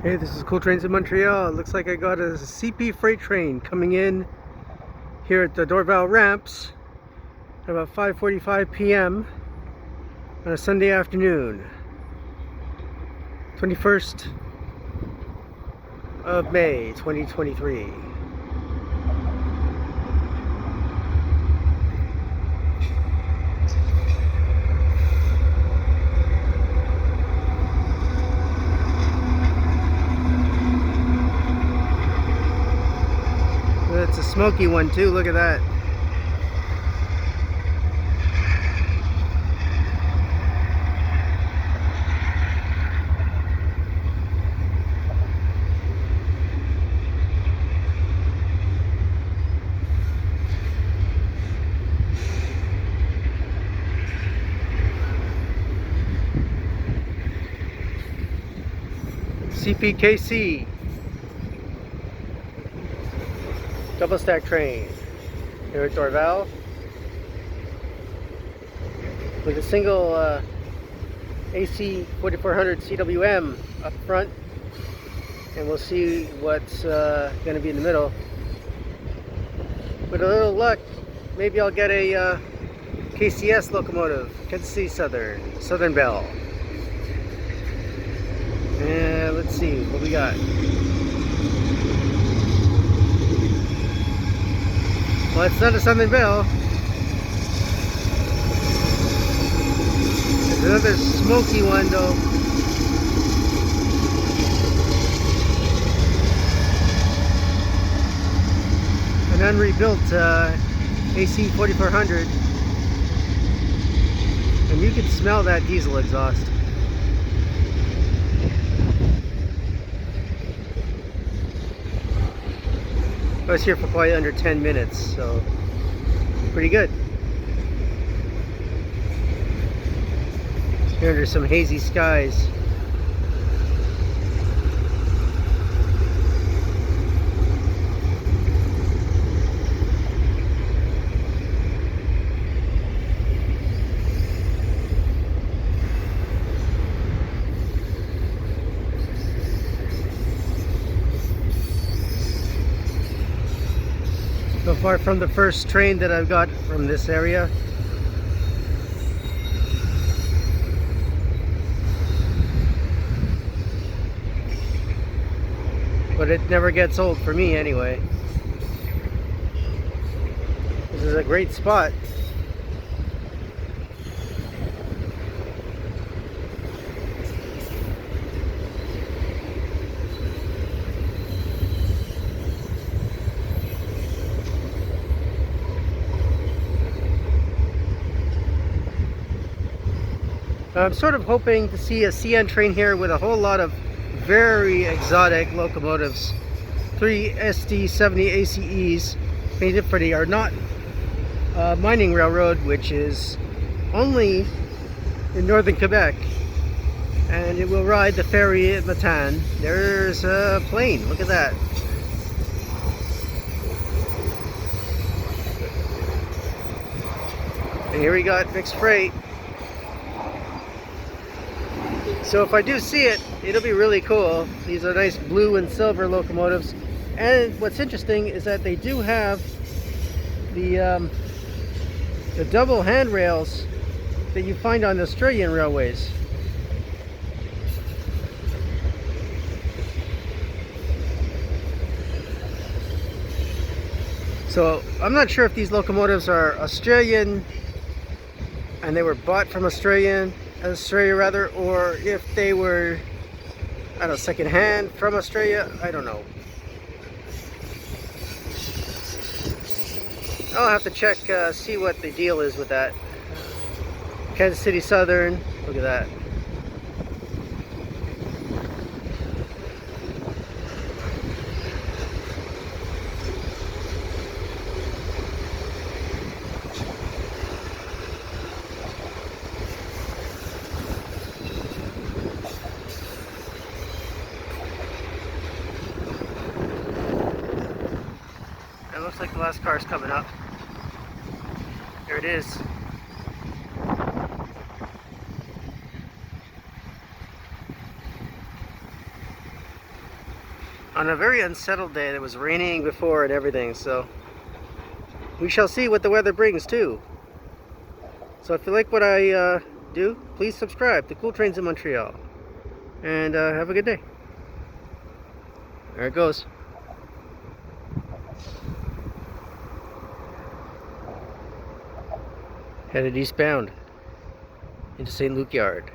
Hey, this is Cool Trains in Montreal. It looks like I got a CP freight train coming in here at the Dorval ramps at about 5:45 p.m. on a Sunday afternoon, 21st of May, 2023. It's a Smokey one too, look at that. CPKC double stack train here at Dorval with a single AC 4400 CWM up front, and we'll see what's going to be in the middle. With a little luck, maybe I'll get a KCS locomotive, Kansas City Southern Bell. And let's see what we got. Well, it's not a Southern Bell. There's another Smokey one though. An unrebuilt AC 4400. And you can smell that diesel exhaust. I was here for probably under 10 minutes, so pretty good. Here under some hazy skies. So far from the first train that I've got from this area. But it never gets old for me anyway. This is a great spot. I'm sort of hoping to see a CN train here with a whole lot of very exotic locomotives. 3 SD70 ACEs painted for the Arnott Mining Railroad, which is only in northern Quebec, and it will ride the ferry at Matane. There's a plane, look at that. And here we got mixed freight. So if I do see it, it'll be really cool. These are nice blue and silver locomotives. And what's interesting is that they do have the double handrails that you find on Australian railways. So I'm not sure if these locomotives are Australian and they were bought from Australia rather, or if they were, I don't know, second hand from Australia. I don't know. I'll have to check, see what the deal is with that. Kansas City Southern, look at that. It looks like the last car is coming up. There it is. on a very unsettled day. It was raining before and everything, so we shall see what the weather brings too. So if you like what I do, please subscribe to Cool Trains in Montreal, and have a good day. There it goes. Headed eastbound into St. Luke Yard.